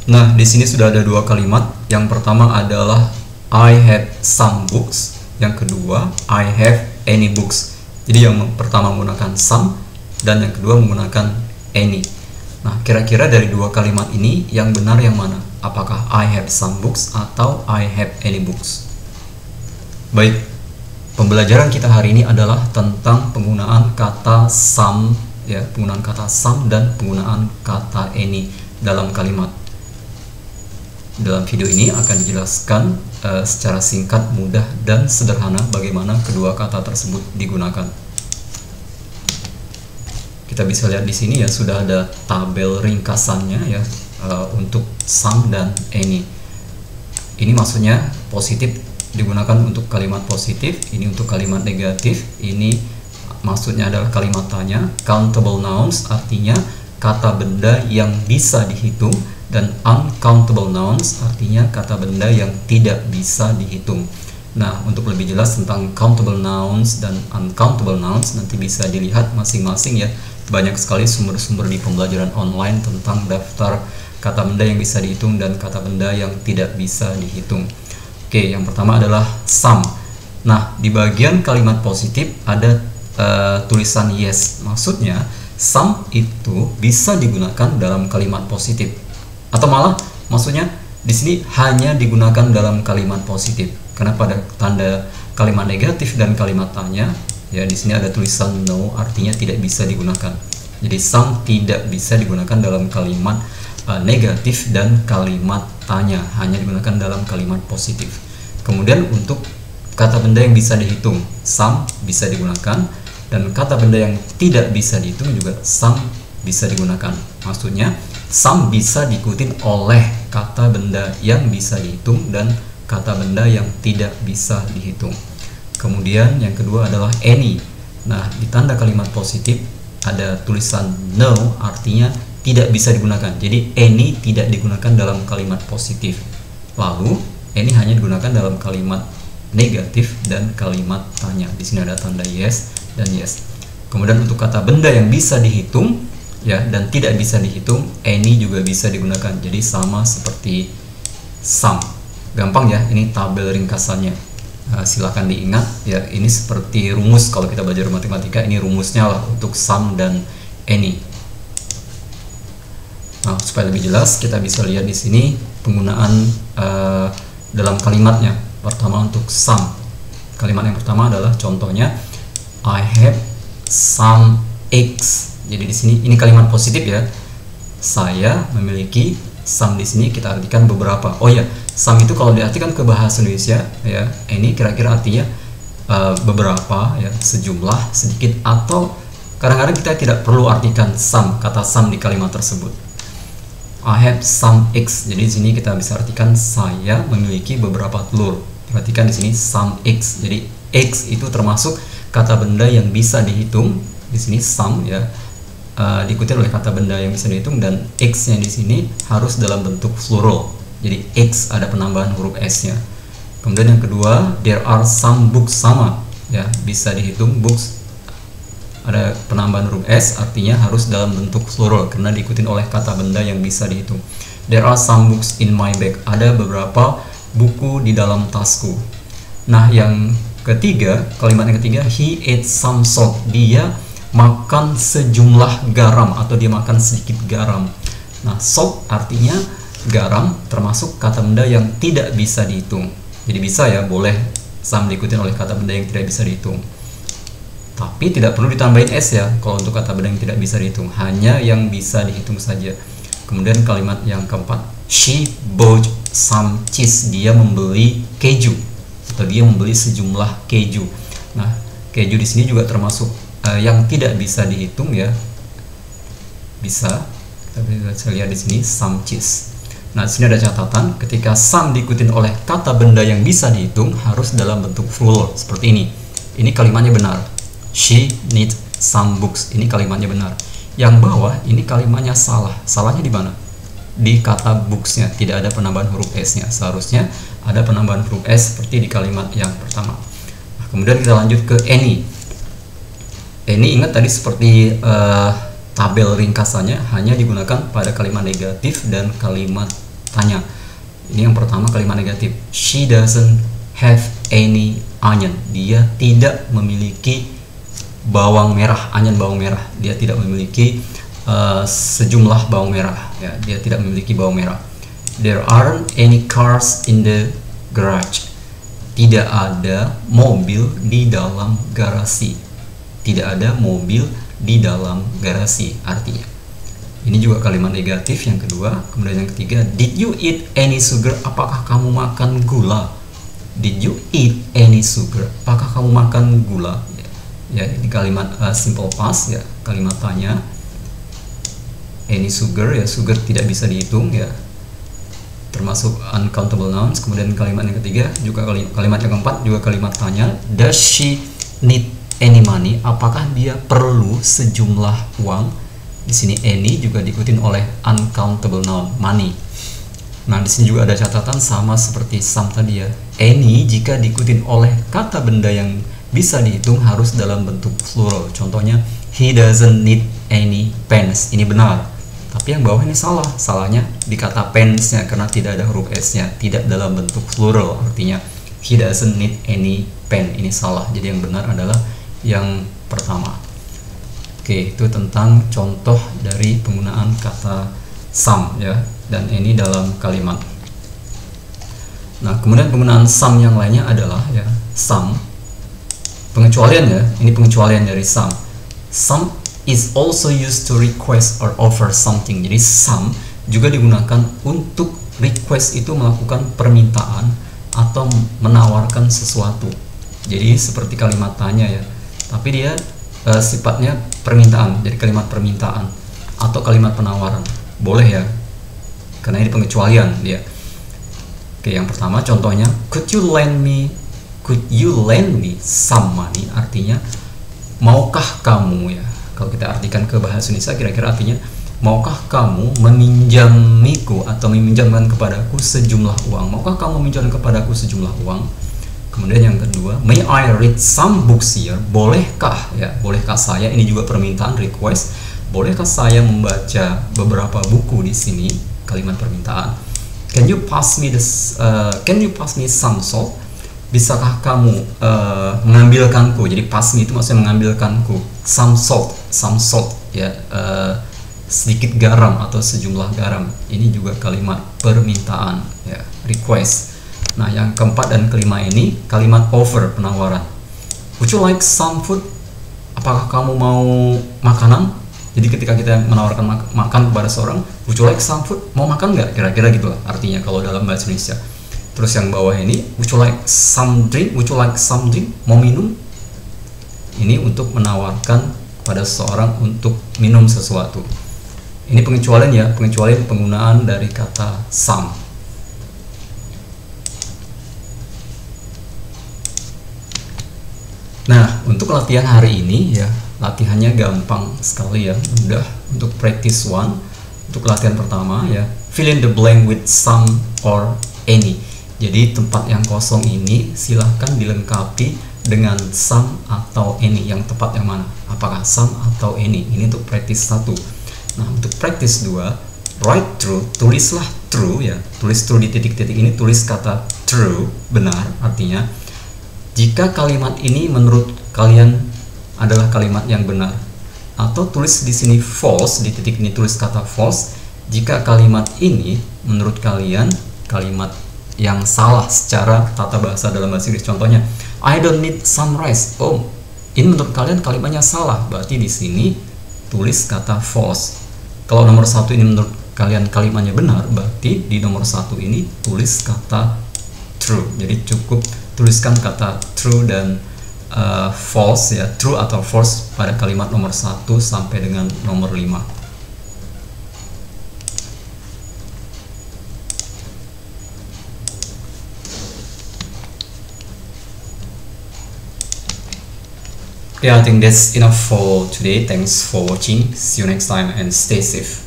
Nah, di sini sudah ada dua kalimat. Yang pertama adalah I have some books. Yang kedua, I have any books. Jadi yang pertama menggunakan some dan yang kedua menggunakan any. Nah, kira-kira dari dua kalimat ini yang benar yang mana? Apakah I have some books atau I have any books? Baik, pembelajaran kita hari ini adalah tentang penggunaan kata some, ya, penggunaan kata some dan penggunaan kata any dalam kalimat. Dalam video ini akan dijelaskan secara singkat, mudah, dan sederhana bagaimana kedua kata tersebut digunakan. Kita bisa lihat di sini ya, sudah ada tabel ringkasannya ya untuk some dan any. Ini maksudnya positif digunakan untuk kalimat positif, ini untuk kalimat negatif. Ini maksudnya adalah kalimat tanya. Countable nouns artinya kata benda yang bisa dihitung, dan uncountable nouns artinya kata benda yang tidak bisa dihitung. Nah, untuk lebih jelas tentang countable nouns dan uncountable nouns nanti bisa dilihat masing-masing ya. Banyak sekali sumber-sumber di pembelajaran online tentang daftar kata benda yang bisa dihitung dan kata benda yang tidak bisa dihitung. Oke, yang pertama adalah some. Nah, di bagian kalimat positif ada tulisan yes. Maksudnya some itu bisa digunakan dalam kalimat positif. Atau malah maksudnya di sini hanya digunakan dalam kalimat positif. Karena pada tanda kalimat negatif dan kalimat tanya, ya di sini ada tulisan no, artinya tidak bisa digunakan. Jadi some tidak bisa digunakan dalam kalimat negatif dan kalimat tanya, hanya digunakan dalam kalimat positif. Kemudian untuk kata benda yang bisa dihitung, some bisa digunakan, dan kata benda yang tidak bisa dihitung juga some bisa digunakan. Maksudnya some bisa diikutin oleh kata benda yang bisa dihitung dan kata benda yang tidak bisa dihitung. Kemudian yang kedua adalah any. Nah, di tanda kalimat positif ada tulisan no, artinya tidak bisa digunakan. Jadi any tidak digunakan dalam kalimat positif. Lalu any hanya digunakan dalam kalimat negatif dan kalimat tanya. Di sini ada tanda yes dan yes. Kemudian untuk kata benda yang bisa dihitung ya dan tidak bisa dihitung, any juga bisa digunakan. Jadi sama seperti some. Gampang ya, ini tabel ringkasannya. Silahkan diingat ya, ini seperti rumus kalau kita belajar matematika, ini rumusnya lah untuk some dan any. Nah, supaya lebih jelas kita bisa lihat di sini penggunaan dalam kalimatnya. Pertama untuk some. Kalimat yang pertama adalah contohnya I have some eggs. Jadi di sini ini kalimat positif ya. Saya memiliki, some di sini kita artikan beberapa. Oh ya, some itu kalau diartikan ke bahasa Indonesia ya, ini kira-kira artinya beberapa ya, sejumlah, sedikit, atau kadang-kadang kita tidak perlu artikan some, kata some di kalimat tersebut. I have some eggs. Jadi di sini kita bisa artikan saya memiliki beberapa telur. Perhatikan di sini some eggs. Jadi eggs itu termasuk kata benda yang bisa dihitung. Di sini some ya. Diikuti oleh kata benda yang bisa dihitung, dan x-nya di sini harus dalam bentuk plural. Jadi x ada penambahan huruf s-nya. Kemudian yang kedua, there are some books, sama ya, bisa dihitung. Books ada penambahan huruf s, artinya harus dalam bentuk plural karena diikuti oleh kata benda yang bisa dihitung. There are some books in my bag. Ada beberapa buku di dalam tasku. Nah, yang ketiga, kalimat yang ketiga, he ate some salt. Dia makan sejumlah garam atau dia makan sedikit garam. Nah, salt artinya garam, termasuk kata benda yang tidak bisa dihitung. Jadi bisa ya, boleh some diikuti oleh kata benda yang tidak bisa dihitung. Tapi tidak perlu ditambahin s ya kalau untuk kata benda yang tidak bisa dihitung, hanya yang bisa dihitung saja. Kemudian kalimat yang keempat, she bought some cheese. Dia membeli keju atau dia membeli sejumlah keju. Nah, keju di sini juga termasuk yang tidak bisa dihitung ya. Bisa kita bisa lihat di sini some cheese. Nah, di sini ada catatan, ketika some diikuti oleh kata benda yang bisa dihitung harus dalam bentuk plural seperti ini. Ini kalimatnya benar. She needs some books. Ini kalimatnya benar. Yang bawah ini kalimatnya salah. Salahnya di mana? Di kata books-nya tidak ada penambahan huruf s-nya. Seharusnya ada penambahan huruf s seperti di kalimat yang pertama. Nah, kemudian kita lanjut ke any. Any ingat tadi seperti tabel ringkasannya hanya digunakan pada kalimat negatif dan kalimat tanya. Ini yang pertama kalimat negatif. She doesn't have any onion. Dia tidak memiliki bawang merah, onion bawang merah. Dia tidak memiliki sejumlah bawang merah. Ya, dia tidak memiliki bawang merah. There aren't any cars in the garage. Tidak ada mobil di dalam garasi. Tidak ada mobil di dalam garasi artinya. Ini juga kalimat negatif yang kedua. Kemudian yang ketiga, did you eat any sugar? Apakah kamu makan gula? Did you eat any sugar? Apakah kamu makan gula? Ya, ini kalimat simple past ya, kalimat tanya. Any sugar ya, sugar tidak bisa dihitung ya, termasuk uncountable nouns. Kemudian kalimat yang ketiga juga kalimat yang keempat juga kalimat tanya. Does she need any money? Apakah dia perlu sejumlah uang? Di sini any juga diikutin oleh uncountable noun, money. Nah, di sini juga ada catatan sama seperti some tadi ya. Any jika diikutin oleh kata benda yang bisa dihitung harus dalam bentuk plural. Contohnya, he doesn't need any pens. Ini benar. Tapi yang bawah ini salah. Salahnya di kata pens-nya karena tidak ada huruf S-nya, tidak dalam bentuk plural. Artinya he doesn't need any pen. Ini salah. Jadi yang benar adalah yang pertama. Oke, itu tentang contoh dari penggunaan kata some ya, dan ini dalam kalimat. Nah, kemudian penggunaan some yang lainnya adalah ya some pengecualian ya. Ini pengecualian dari some. Some is also used to request or offer something. Jadi some juga digunakan untuk request, itu melakukan permintaan atau menawarkan sesuatu. Jadi seperti kalimat tanya ya, tapi dia sifatnya permintaan. Jadi kalimat permintaan atau kalimat penawaran boleh ya, karena ini pengecualian dia. Oke, yang pertama contohnya, could you lend me some money? Artinya maukah kamu ya, kalau kita artikan ke bahasa Indonesia kira-kira artinya, maukah kamu meminjamiku atau meminjamkan kepadaku sejumlah uang? Maukah kamu meminjamkan kepadaku sejumlah uang? Kemudian yang kedua, may I read some books here? Bolehkah ya, bolehkah saya, ini juga permintaan, request, bolehkah saya membaca beberapa buku di sini? Kalimat permintaan. Can you pass me some salt? Bisakah kamu mengambilkanku? Jadi pass me itu maksudnya mengambilkanku some salt ya, sedikit garam atau sejumlah garam. Ini juga kalimat permintaan ya, request. Nah, yang keempat dan kelima ini kalimat offer, penawaran. Would you like some food? Apakah kamu mau makanan? Jadi ketika kita menawarkan makan kepada seorang, would you like some food? Mau makan nggak? Kira-kira gitu artinya kalau dalam bahasa Indonesia. Terus yang bawah ini, would you like some drink? Would you like some drink? Mau minum? Ini untuk menawarkan pada seseorang untuk minum sesuatu. Ini pengecualian ya, pengecualian penggunaan dari kata some. Nah, untuk latihan hari ini ya, latihannya gampang sekali ya, mudah. Untuk practice one, untuk latihan pertama ya, fill in the blank with some or any. Jadi tempat yang kosong ini silahkan dilengkapi dengan some atau any. Yang tepat yang mana? Apakah some atau any? Ini untuk practice 1. Nah, untuk practice 2, write true, tulislah true ya. Tulis true di titik-titik ini, tulis kata true, benar artinya. Jika kalimat ini menurut kalian adalah kalimat yang benar. Atau tulis di sini false, di titik ini tulis kata false jika kalimat ini menurut kalian kalimat yang salah secara tata bahasa dalam bahasa Inggris. Contohnya, I don't need some rice. Oh, ini menurut kalian kalimatnya salah, berarti di sini tulis kata false. Kalau nomor 1 ini menurut kalian kalimatnya benar, berarti di nomor 1 ini tulis kata true. Jadi cukup tuliskan kata true dan false ya, true atau false pada kalimat nomor 1 sampai dengan nomor 5. Okay, I think that's enough for today. Thanks for watching. See you next time and stay safe.